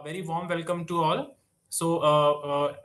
Very warm welcome to all.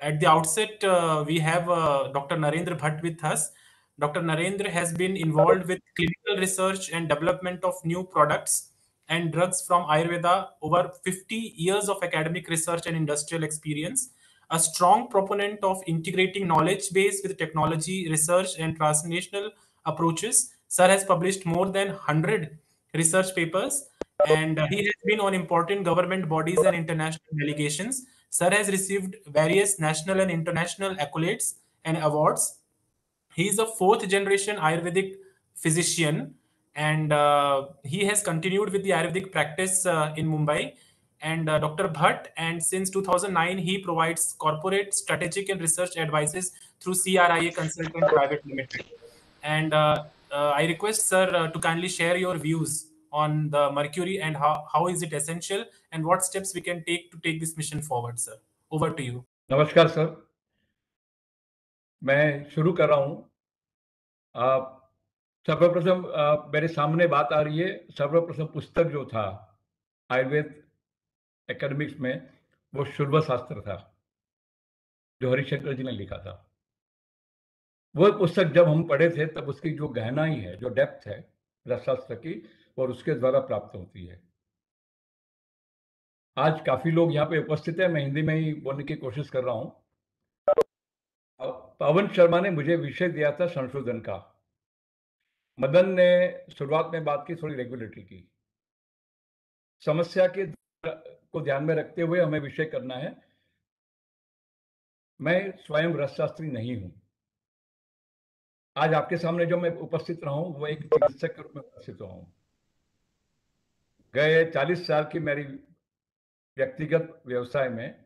At the outset, we have Dr. Narendra Bhatt with us. Dr. Narendra has been involved with clinical research and development of new products and drugs from Ayurveda over 50 years of academic research and industrial experience. A strong proponent of integrating knowledge base with technology, research, and translational approaches. Sir has published more than 100 research papers and he has been on important government bodies and international delegations. Sir has received various national and international accolades and awards. He is a fourth generation Ayurvedic physician and he has continued with the Ayurvedic practice in Mumbai. And Dr. Bhatt, and since 2009, he provides corporate strategic and research advices through CRIA Consultant Private Limited. And I request Sir to kindly share your views on the Mercury and how is it essential and what steps we can take to take this mission forward, sir. Over to you. नमस्कार sir, मैं शुरू कर रहा हूँ। सर्वप्रथम मेरे सामने बात आ रही है। सर्वप्रथम पुस्तक जो था आयुर्वेद एकेडमिक्स में, वो शुल्ब शास्त्र था जो हरिशंकर जी ने लिखा था। वो पुस्तक जब हम पढ़े थे तब उसकी जो गहराई है, जो डेप्थ है रसशास्त्र की, और उसके द्वारा प्राप्त होती है। आज काफी लोग यहाँ पे उपस्थित हैं, मैं हिंदी में ही बोलने की कोशिश कर रहा हूँ। पवन शर्मा ने मुझे विषय दिया था संशोधन का। मदन ने शुरुआत में बात की थोड़ी रेगुलेटरी की। समस्या के को ध्यान में रखते हुए हमें विषय करना है। मैं स्वयं रसशास्त्री नहीं हूं। आज आपके सामने जो मैं उपस्थित रहा हूं वो एक चिकित्सक के रूप में उपस्थित रहा हूं। गए 40 साल की मेरी व्यक्तिगत व्यवसाय में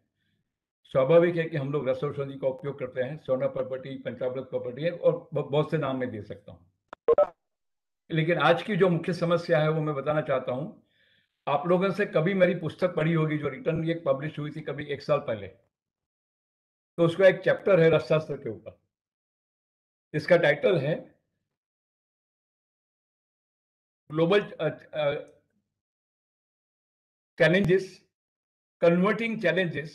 स्वाभाविक है कि हम लोग रस औषधि का उपयोग करते हैं। सोना प्रॉपर्टी, पंचामृत प्रॉपर्टी है और बहुत से नाम में दे सकता हूं। लेकिन आज की जो मुख्य समस्या है वो मैं बताना चाहता हूं। आप लोगों से कभी मेरी पुस्तक पढ़ी होगी जो रिटर्न एक पब्लिश हुई थी कभी 1 साल पहले, तो उसका एक चैप्टर है रसशास्त्र के ऊपर। इसका टाइटल है global challenges, converting challenges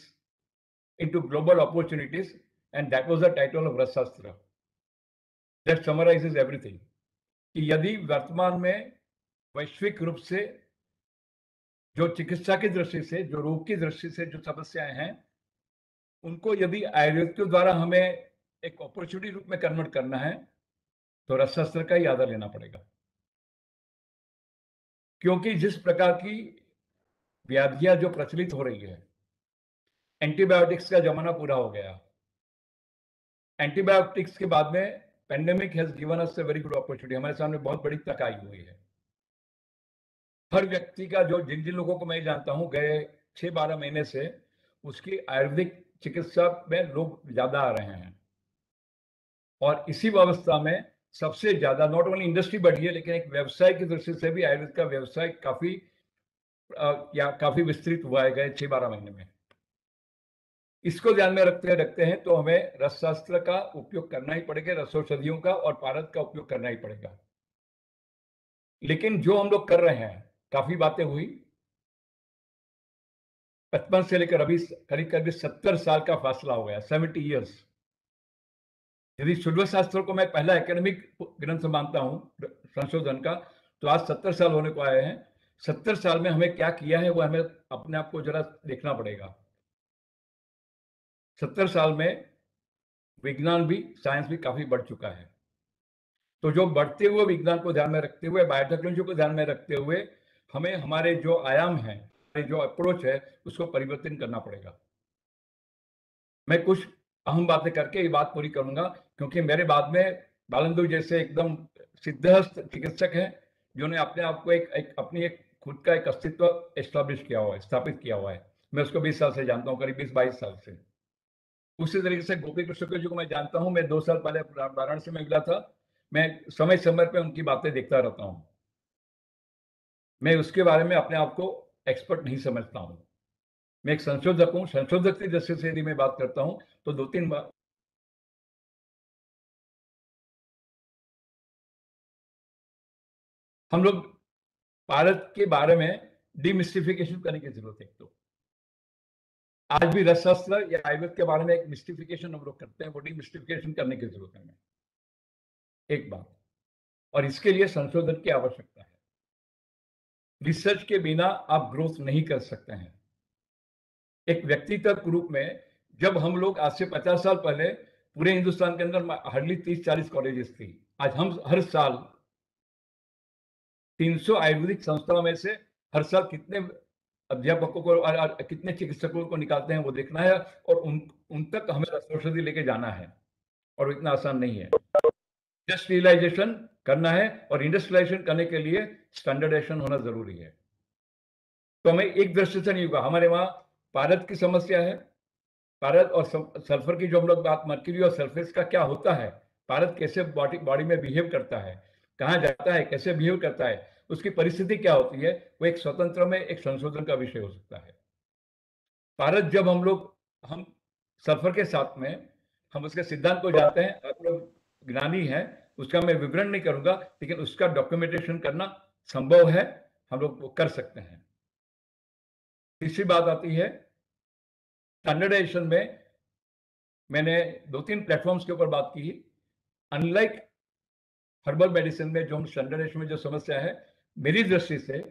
into global opportunities, and that was the title of Rasastra. That summarizes everything. कि यदि वर्तमान में वैश्विक रूप से जो चिकित्सा की दृष्टि से, जो रोग की दृष्टि से जो समस्याएं हैं, उनको यदि आयुर्वेद के द्वारा हमें एक अपॉर्चुनिटी रूप में कन्वर्ट करना है तो रसशास्त्र का ही आधार लेना पड़ेगा। क्योंकि जिस प्रकार की व्याधियां जो प्रचलित हो रही है, एंटीबायोटिक्स का जमाना पूरा हो गया। एंटीबायोटिक्स के बाद में pandemic has given us a very good opportunity. हमारे सामने बहुत बड़ी तक आई हुई है। हर व्यक्ति का जो जिन जिन लोगों को मैं जानता हूं गए 6-12 महीने से उसकी आयुर्वेदिक चिकित्सा में लोग ज्यादा आ रहे हैं। और इसी अवस्था में सबसे ज्यादा नॉट ओनली इंडस्ट्री बढ़ी है, लेकिन एक व्यवसाय की दृष्टि से भी आयुर्वेद का व्यवसाय काफी विस्तृत हुआ है गए 6-12 महीने में। इसको ध्यान में रखते हैं तो हमें रसशास्त्र का उपयोग करना ही पड़ेगा, रसौषधियों का और पारद का उपयोग करना ही पड़ेगा। लेकिन जो हम लोग कर रहे हैं, काफी बातें हुई। 55 से लेकर अभी करीब 70 साल का फासला हो गया, 70 ईयर्स। यदि शुल्ब शास्त्र को मैं पहला एकेडमिक ग्रंथ मानता हूं संशोधन का, तो आज 70 साल होने को आए हैं। 70 साल में हमें क्या किया है वो हमें अपने आप को जरा देखना पड़ेगा। 70 साल में विज्ञान भी, साइंस भी काफी बढ़ चुका है। तो जो बढ़ते हुए विज्ञान को ध्यान में रखते हुए, बायोटेक्नोलॉजी को ध्यान में रखते हुए हमें हमारे जो आयाम है, जो अप्रोच है, उसको परिवर्तन करना पड़ेगा। मैं कुछ अहम बातें करके ये बात पूरी करूंगा, क्योंकि मेरे बाद में बालंदु जैसे एकदम सिद्धहस्त चिकित्सक हैं जिन्होंने अपने आप को एक खुद का एक अस्तित्व एस्टैब्लिश किया हुआ है, स्थापित किया हुआ है। मैं उसको 20 साल से जानता हूँ, करीब 20-22 साल से। उसी तरीके से गोपी कृष्ण जी को मैं जानता हूँ। मैं 2 साल पहले वाराणसी में मिला था। मैं समय समय पर उनकी बातें देखता रहता हूँ। मैं उसके बारे में अपने आप को एक्सपर्ट नहीं समझता हूँ। मैं एक संशोधक हूँ। संशोधक की दृष्टि से यदि मैं बात करता हूँ तो 2-3 बार हम लोग भारत के बारे में डिमिस्टिफिकेशन करने की जरूरत है। तो आज भी रसशास्त्र या आयुर्वेद के बारे में एक मिस्टिफिकेशन हम लोग करते हैं, वो डिमिस्टिफिकेशन करने की जरूरत है हमें, एक बात। और इसके लिए संशोधन की आवश्यकता है। रिसर्च के बिना आप ग्रोथ नहीं कर सकते हैं। एक व्यक्तिगत रूप में जब हम लोग आज से 50 साल पहले पूरे हिंदुस्तान के अंदर हार्डली 30-40 कॉलेजेस थी, आज हम हर साल 300 आयुर्वेदिक संस्थाओं में से हर साल कितने अध्यापकों को और कितने चिकित्सकों को निकालते हैं वो देखना है, और उन तक हमें औषधि लेके जाना है, और इतना आसान नहीं है। इंडस्ट्रियलाइजेशन करना है, और इंडस्ट्रियलाइजेशन करने के लिए स्टैंडर्डाइजेशन होना जरूरी है। तो हमें एक दृष्टि से नहीं होगा। हमारे वहां पारद की समस्या है, पारद और सल्फर की जो हम लोग बात, मर्क्यूरी और सल्फेट का क्या होता है, पारद कैसे बॉडी में बिहेव करता है, कहाँ जाता है, कैसे बिहेव करता है, उसकी परिस्थिति क्या होती है, वो एक स्वतंत्र में एक संशोधन का विषय हो सकता है। पारद जब हम सल्फर के साथ में हम उसके सिद्धांत को जानते हैं, आप लोग ज्ञानी हैं, उसका मैं विवरण नहीं करूंगा, लेकिन उसका डॉक्यूमेंटेशन करना संभव है, हम लोग वो कर सकते हैं। तीसरी बात आती है स्टैंडर्डाइजेशन में। मैंने 2-3 प्लेटफॉर्म्स के ऊपर बात की। अनलाइक हर्बल मेडिसिन में जो हम स्टैंडर्डाइजेशन में जो समस्या है, मेरी दृष्टि से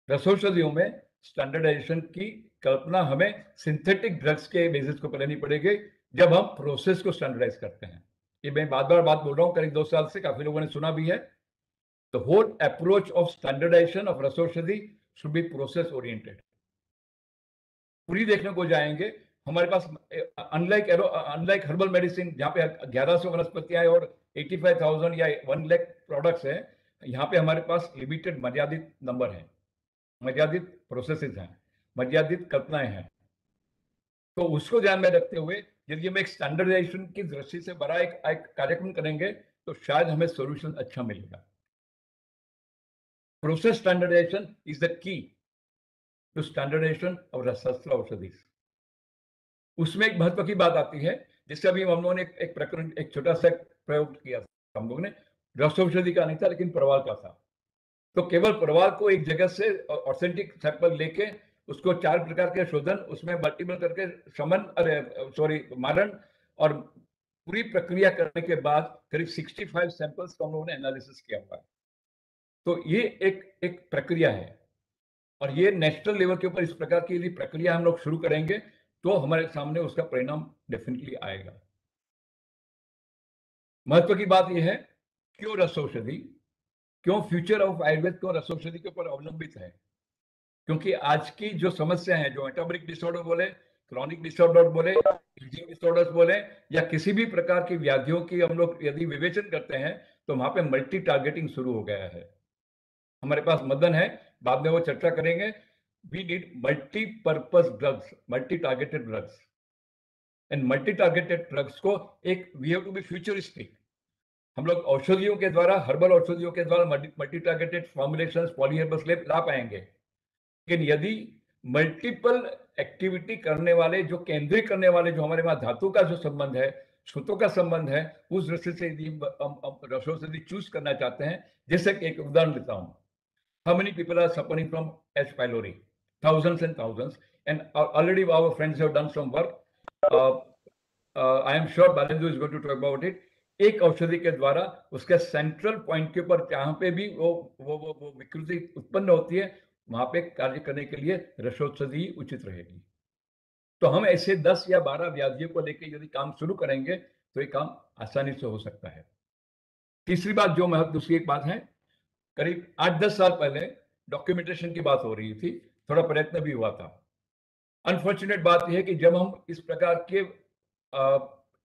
रसौषधियों में स्टैंडर्डाइजेशन की कल्पना हमें सिंथेटिक ड्रग्स के बेसिस को लेनी पड़ेगी, जब हम प्रोसेस को स्टैंडर्डाइज करते हैं। ये मैं बात बोल रहा हूँ, करीब 2 साल से काफी लोगों ने सुना भी है। The whole approach of standardisation of rasaushadhi should be process oriented. पूरी देखने को जाएंगे हमारे पास, अनलाइक हर्बल मेडिसिन जहाँ पे 1100 वनस्पतियां हैं और 85,000 या 1 लाख प्रोडक्ट्स हैं, यहाँ पे हमारे पास लिमिटेड मर्यादित नंबर है, मर्यादित प्रोसेसेस हैं, मर्यादित कल्पनाएं हैं। तो उसको ध्यान में रखते हुए यदि हम एक स्टैंडर्डाइजेशन की दृष्टि से बड़ा एक कार्यक्रम करेंगे तो शायद हमें सॉल्यूशन अच्छा मिलेगा। Process standardisation is the key to standardisation of Rasashastra aushadhi. उसमें एक महत्व की बात आती है, जिससे अभी हम लोगों ने एक प्रकरण, एक छोटा सा प्रयोग किया था हम लोगों ने, रसौषधि का नहीं था लेकिन परवाल का था। तो केवल परवाल को एक जगह से ऑथेंटिक सैंपल लेके उसको 4 प्रकार के शोधन, उसमें मल्टीपल करके मारण और पूरी प्रक्रिया करने के बाद करीब 65 सैंपल्स को हम लोगों ने एनालिसिस किया हुआ है। तो ये एक प्रक्रिया है, और ये नेशनल लेवल के ऊपर इस प्रकार की यदि प्रक्रिया हम लोग शुरू करेंगे तो हमारे सामने उसका परिणाम डेफिनेटली आएगा। महत्व की बात यह है, क्यों रसौषधि, क्यों फ्यूचर ऑफ आयुर्वेद क्यों रसौषधि के ऊपर अवलंबित है? क्योंकि आज की जो समस्या है, जो मेटाबॉलिक डिसऑर्डर बोले, क्रॉनिक डिसऑर्डर बोले, एजिंग डिसऑर्डर्स बोले, या किसी भी प्रकार की व्याधियों की हम लोग यदि विवेचन करते हैं तो वहां पे मल्टी टारगेटिंग शुरू हो गया है। हमारे पास मदन है, बाद में वो चर्चा करेंगे। We need multipurpose drugs, multi targeted drugs, and multi targeted drugs को एक we have to be futuristic. हम लोग औषधियों के द्वारा, हर्बल औषधियों के द्वारा मल्टी टारगेटेड फॉर्मुलेशंस, पॉलीहर्बल ला पाएंगे, लेकिन यदि मल्टीपल एक्टिविटी करने वाले, जो केंद्रीय करने वाले, जो हमारे वहां धातु का जो संबंध है, सूतों का संबंध है, उस दृष्टि से यदि हम रसौषधि चूज करना चाहते हैं, जैसे कि एक उदाहरण देता हूं, how many people are suffering from H. pylori? Thousands and thousands, and already our friends have done some work. I am sure Balendu is going to talk about it. एक औषधि के द्वारा उसके सेंट्रल पॉइंट के ऊपर जहां पे भी वो विकृति उत्पन्न होती है, वहां पे कार्य करने के लिए रसौषधि उचित रहेगी। तो हम ऐसे 10 या 12 व्याधियों को लेकर यदि काम शुरू करेंगे तो ये काम आसानी से हो सकता है। तीसरी बात जो दूसरी एक बात है, करीब 8-10 साल पहले डॉक्यूमेंटेशन की बात हो रही थी, थोड़ा प्रयत्न भी हुआ था। अनफॉर्चुनेट बात यह है कि जब हम इस प्रकार के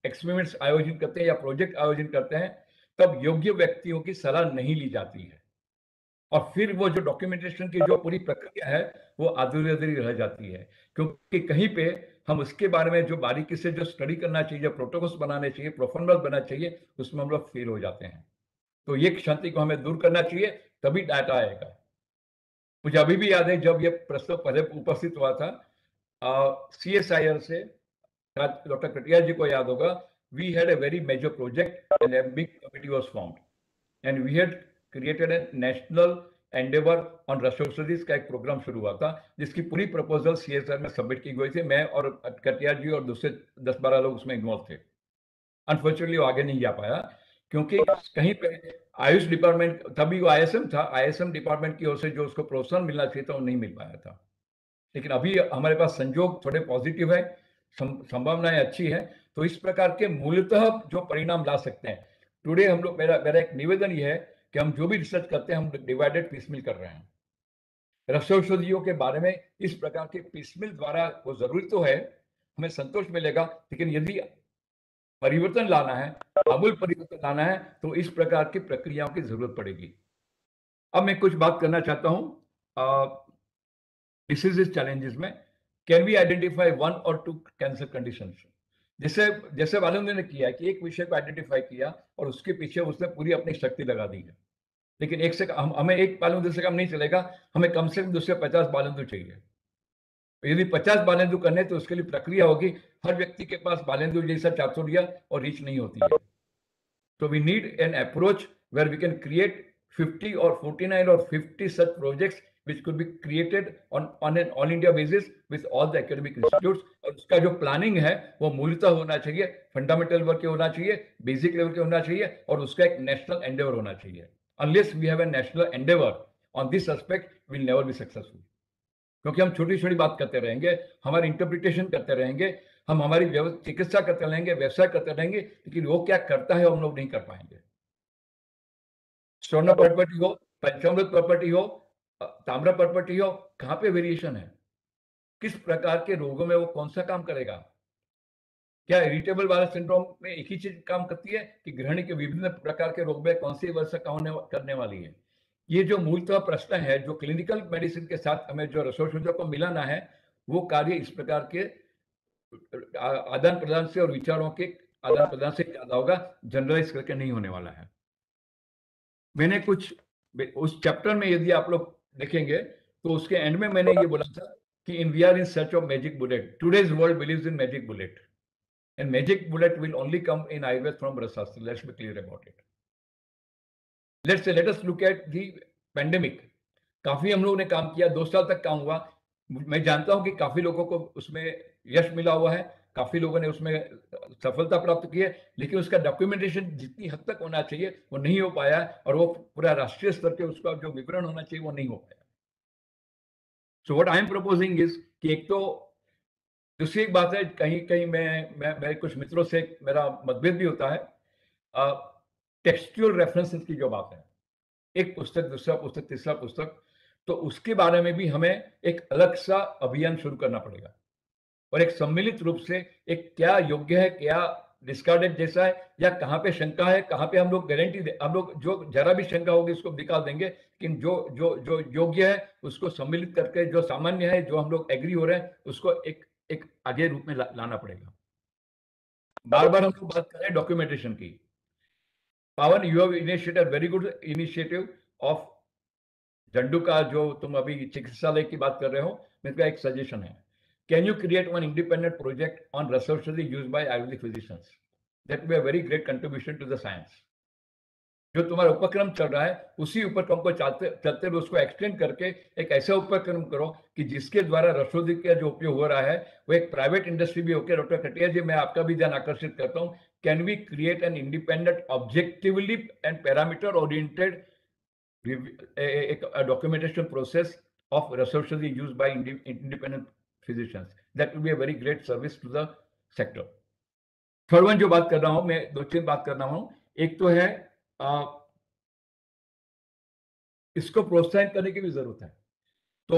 एक्सपेरिमेंट्स आयोजित करते हैं या प्रोजेक्ट आयोजित करते हैं, तब योग्य व्यक्तियों की सलाह नहीं ली जाती है, और फिर वो जो डॉक्यूमेंटेशन की जो पूरी प्रक्रिया है वो अधूरी रह जाती है, क्योंकि कहीं पे हम उसके बारे में जो बारीकी से जो स्टडी करना चाहिए, प्रोटोकॉल्स बनाने चाहिए, प्रोफॉर्मल बनाना चाहिए, उसमें हम लोग फेल हो जाते हैं। तो ये क्षति को हमें दूर करना चाहिए, तभी डाटा आएगा। मुझे अभी भी याद है जब ये प्रस्ताव पहले उपस्थित हुआ था, CSIR से डॉक्टर कटिया जी को याद होगा, we had a very major project and a big committee was formed, and we had created a national endeavour on rasaushadhis का एक प्रोग्राम शुरू हुआ था, जिसकी पूरी प्रपोजल CSR में सबमिट की गई थी। मैं और कटियार जी और दूसरे 10-12 लोग उसमें इन्वॉल्व थे। अनफॉर्चुनेटली वो आगे नहीं जा पाया, क्योंकि कहीं पे आयुष डिपार्टमेंट, तभी वो ISM था, ISM डिपार्टमेंट की ओर से जो उसको प्रोत्साहन मिलना चाहिए था वो नहीं मिल पाया था। लेकिन अभी हमारे पास संजोग थोड़े पॉजिटिव है, संभावनाएं अच्छी है, तो इस प्रकार के मूलतः जो परिणाम ला सकते हैं। टुडे हम लोग, मेरा एक निवेदन ये है कि हम जो भी रिसर्च करते हैं हम डिवाइडेड पीसमिल कर रहे हैं। रसौषधियों के बारे में इस प्रकार के पीसमिल द्वारा वो जरूरी तो है, हमें संतोष मिलेगा, लेकिन यदि परिवर्तन लाना है, आमूल परिवर्तन लाना है, तो इस प्रकार की प्रक्रियाओं की जरूरत पड़ेगी। अब मैं कुछ बात करना चाहता हूं डिसीजेस चैलेंजेस में। कैन वी आइडेंटिफाई 1 और 2 कैंसर कंडीशंस? जैसे जैसे वालों ने किया कि एक विषय को आइडेंटिफाई किया और उसके पीछे उसने पूरी अपनी शक्ति लगा दी है, लेकिन एक से हमें एक बालंदु से काम नहीं चलेगा, हमें कम से कम 250 बालंदु चाहिए। यदि 50 बालेंदु करने तो उसके लिए प्रक्रिया होगी, हर व्यक्ति के पास बालेंदु जैसा चातुर्य और रीच नहीं होती है। So we need an approach where we can create 50 or 49 or 50 such projects which could be created on an all India basis with all the academic institutes। और उसका जो प्लानिंग है वो मूलतः होना चाहिए, फंडामेंटल वर्क के होना चाहिए, बेसिक लेवल के होना चाहिए, और उसका एक नेशनल एंडेवर होना चाहिए। Unless we have a national endeavour on this aspect, will never be successful. क्योंकि हम छोटी छोटी बात करते रहेंगे, हमारी इंटरप्रिटेशन करते रहेंगे, हम हमारी चिकित्सा करते रहेंगे, व्यवसाय करते रहेंगे, लेकिन वो क्या करता है हम लोग नहीं कर पाएंगे। स्वर्ण प्रॉपर्टी हो, पंचामृत प्रॉपर्टी हो, ताम्र प्रॉपर्टी हो, कहां पे वेरिएशन है, किस प्रकार के रोगों में वो कौन सा काम करेगा? क्या इरिटेबल बाउल सिंड्रोम में एक ही चीज काम करती है कि गृहिणी के विभिन्न प्रकार के रोग में कौन सी वर्षा करने वाली है? ये जो मूलतः प्रश्न है, जो क्लिनिकल मेडिसिन के साथ हमें जो रसोषधियों को मिलाना है, वो कार्य इस प्रकार के आदान प्रदान से और विचारों के आदान प्रदान से ज्यादा होगा, जनरलाइज करके नहीं होने वाला है। मैंने कुछ उस चैप्टर में यदि आप लोग देखेंगे तो उसके एंड में मैंने ये बोला था कि in we are in search of magic bullet. Today's world believes in magic bullet, and magic bullet will only come in Ayurveda from रसास्त्र। Let's be clear about it. Let us look at the pandemic. काफी हम लोगों ने काम किया, 2 साल तक काम हुआ। मैं जानता हूं कि काफी लोगों को उसमें यश मिला हुआ है, काफी लोगों ने उसमें सफलता प्राप्त की है, लेकिन उसका डॉक्यूमेंटेशन जितनी हद तक होना चाहिए वो नहीं हो पाया, और वो पूरा राष्ट्रीय स्तर पे उसका जो विवरण होना चाहिए वो नहीं हो पाया। So what I am proposing is कि एक तो दूसरी एक बात है, कहीं कहीं मैं कुछ मित्रों से मेरा मतभेद भी होता है टेक्सचुअल रेफरेंसेस की जो बात है, एक पुस्तक, दूसरा पुस्तक, तीसरा पुस्तक, तो उसके बारे में भी हमें एक अलग सा अभियान शुरू करना पड़ेगा, और एक सम्मिलित रूप से एक क्या योग्य है, क्या डिस्कार्डेड जैसा है, या कहाँ पे शंका है, कहाँ पे हम लोग गारंटी दे, हम लोग जो जरा भी शंका होगी उसको निकाल देंगे, लेकिन जो जो जो योग्य है उसको सम्मिलित करके, जो सामान्य है, जो हम लोग एग्री हो रहे हैं, उसको एक आगे रूप में लाना पड़ेगा। बार बार हम लोग बात कर रहे हैं डॉक्यूमेंटेशन की। Pawan, you have initiated very good initiative of Zandu का, जो तुम अभी चिकित्सालय की बात कर रहे हो, मेरा एक सजेशन है, can you create one independent project on रसौषधि used by Ayurvedic physicians? That will be a very great contribution to the science. जो तुम्हारा उपक्रम चल रहा है उसी उपक्रम को चलते हुए उसको एक्सटेंड करके एक ऐसा उपक्रम करो कि जिसके द्वारा रसौषधि का जो उपयोग हो रहा है वो एक प्राइवेट इंडस्ट्री भी होकर। डॉक्टर कटियार जी, मैं आपका भी ध्यान आकर्षित करता हूँ, can we create an independent, objectively and parameter oriented a documentation process of Rashaushadhi used by independent physicians? That will be a very great service to the sector. Third one जो बात कर रहा हूं मैं, 2-3 बात कर रहा हूं। एक तो है इसको प्रोत्साहन करने की भी जरूरत है, तो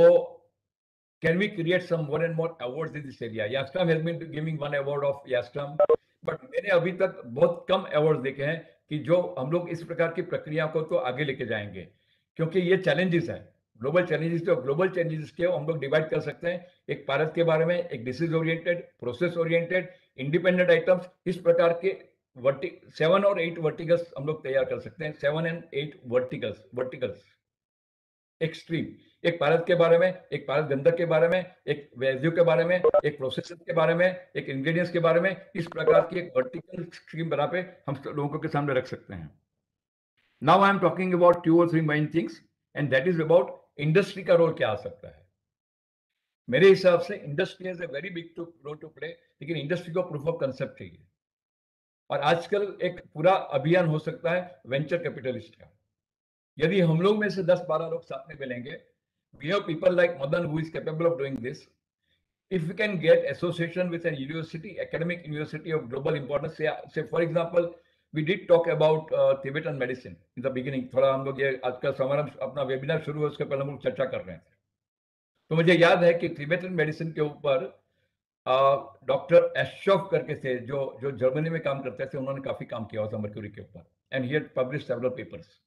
can we create some more and more awards in this area? Yastram has been giving one award of Yastram, but मैंने अभी तक बहुत कम अवार्ड देखे हैं कि जो हम लोग इस प्रकार की प्रक्रिया को तो आगे लेके जाएंगे, क्योंकि ये चैलेंजेस है, ग्लोबल चैलेंजेस। तो ग्लोबल चैलेंजेस के हम लोग डिवाइड कर सकते हैं, एक भारत के बारे में, एक disease oriented, process oriented, independent items, इस प्रकार के 7 और 8 वर्टिकल्स हम लोग तैयार कर सकते हैं। 7 and 8 वर्टिकल्स एक्सट्रीम, एक भारत के बारे में, एक भारत गंधक के बारे में, एक वैल्यू के बारे में, एक प्रोसेसर के बारे में, एक इंग्रेडिएंट्स के बारे में, इस प्रकार की एक वर्टिकल स्ट्रीम बना पे हम लोगों के सामने रख सकते हैं। Now I am talking about 2 or 3 main things. And that is about industry का रोल क्या आ सकता है। मेरे हिसाब से industry has a very big role to play, लेकिन इंडस्ट्री को प्रूफ ऑफ कंसेप्ट चाहिए। और आजकल एक पूरा अभियान हो सकता है वेंचर कैपिटलिस्ट का। यदि हम लोग में से 10-12 लोग साथ में मिलेंगे, we have people like Madan who is capable of doing this. If we can get association with a university, academic university of global importance, say for example, we did talk about Tibetan medicine in the beginning. थोड़ा हम लोग ये आज का समारोह अपना webinar शुरू हुआ उसके पहले हम लोग चर्चा कर रहे थे। तो मुझे याद है कि तिबेटन मेडिसिन के ऊपर डॉक्टर एशॉफ करके थे जो जो जर्मनी में काम करते थे, उन्होंने काफी काम किया था मर्क्यूरी के ऊपर, and he had published several papers.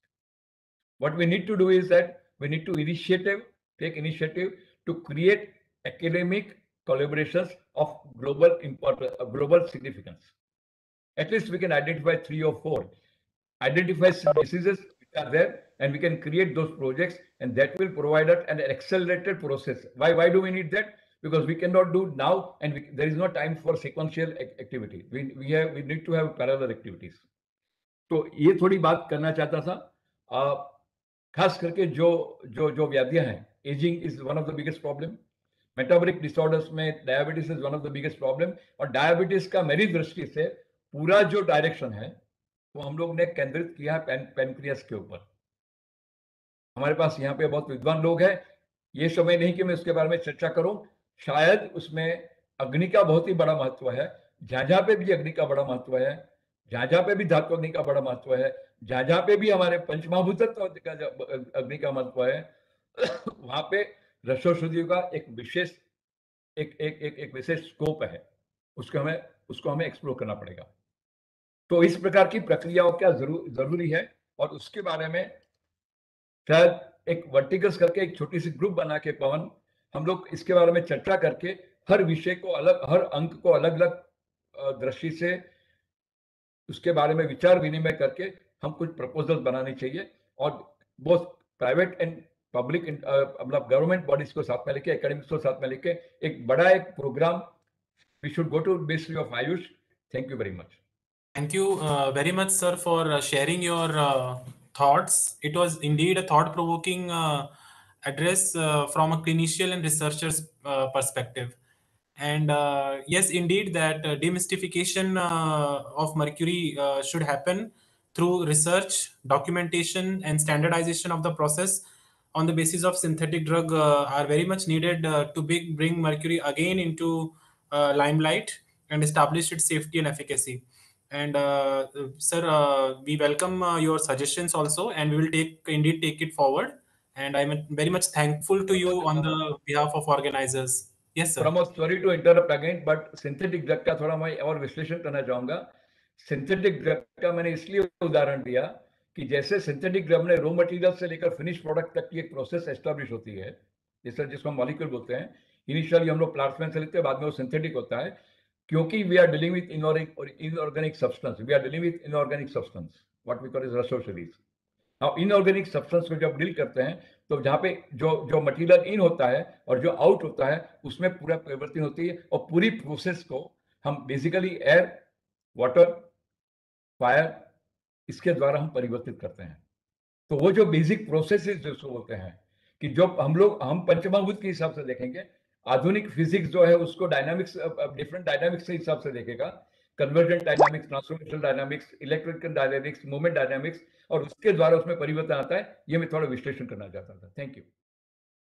What we need to do is that we need to take initiative to create academic collaborations of global importance, global significance. At least we can identify 3 or 4, identify some diseases which are there, and we can create those projects, and that will provide us an accelerated process. Why do we need that? Because we cannot do now, and there is no time for sequential activity. We need to have parallel activities. तो ये थोड़ी बात करना चाहता था। खास करके जो जो जो व्याधियां हैं, ageing is one of the biggest problem, metabolic disorders में diabetes is one of the biggest problem. और डायबिटीज का मेरी दृष्टि से पूरा जो डायरेक्शन है वो हम लोग ने केंद्रित किया है पेनक्रियास के ऊपर। हमारे पास यहाँ पे बहुत विद्वान लोग हैं, ये समय नहीं कि मैं उसके बारे में चर्चा करूं, शायद उसमें अग्नि का बहुत ही बड़ा महत्व है, जहां पे भी अग्नि का बड़ा महत्व है, जहां पे भी धातु अग्नि का बड़ा महत्व है, जहां पे भी हमारे पंचमहाभूतत्व का अग्नि का महत्व है, वहां पे रसौषधि का एक विशेष एक विशेष स्कोप है, उसको हमें एक्सप्लोर करना पड़ेगा। तो इस प्रकार की प्रक्रियाओं क्या जरूरी है, और उसके बारे में शायद एक वर्टिकल्स करके एक छोटी सी ग्रुप बना के पवन हम लोग इसके बारे में चर्चा करके हर विषय को अलग, हर अंक को अलग अलग दृष्टि से उसके बारे में विचार विनिमय करके हम कुछ प्रपोजल बनाने चाहिए, और बोथ प्राइवेट एंड पब्लिक मतलब गवर्नमेंट बॉडीज को साथ में लेके, एकेडमिक्स को साथ में लेके एक बड़ा एक program we should go to ministry of AYUSH. Thank you very much. Thank you very much, sir, for sharing your thoughts. It was indeed a thought-provoking address from a clinician and researcher's perspective. And yes, indeed, that demystification of mercury should happen through research, documentation, and standardization of the process on the basis of synthetic drug are very much needed to bring mercury again into limelight and establish its safety and efficacy. And sir, we welcome your suggestions also, and we will indeed take it forward. And I'm very much thankful to you on the behalf of organizers. Yes, sir. Pramod, sorry to interrupt again, but synthetic drug का थोड़ा मैं और विश्लेषण करना चाहूंगा। Synthetic drug का मैंने इसलिए उदाहरण दिया कि जैसे सिंथेटिक ड्रग में रॉ मटेरियल से लेकर फिनिश प्रोडक्ट तक की एक प्रोसेस एस्टेब्लिश होती है, जैसे जिसको मॉलिक्यूल बोलते हैं। इनिशियली हम लोग प्लांट्स से लेते हैं, बाद में वो सिंथेटिक होता है, क्योंकि we are dealing with inorganic substance, we are dealing with inorganic substance, what we call is रसोशरीज। अब इनऑर्गेनिक सब्सटेंस को जब डील करते हैं तो जहाँ पे जो जो मटेरियल इन होता है और जो आउट होता है उसमें पूरा परिवर्तन होती है, और पूरी प्रोसेस को हम बेसिकली एयर, वाटर, फायर, इसके द्वारा हम परिवर्तित करते हैं। तो वो जो बेसिक प्रोसेसेस जिसको बोलते हैं कि जो हम पंचमहाभूत के हिसाब से देखेंगे, आधुनिक फिजिक्स जो है उसको डायनामिक्स, डिफरेंट डायनामिक्स के हिसाब से देखेगा, convergent dynamics, transformational dynamics, electrical dynamics, movement dynamics, और उसके द्वारा उसमें परिवर्तन आता है। ये मैं थोड़ा विश्लेषण करना चाहता था। Thank you.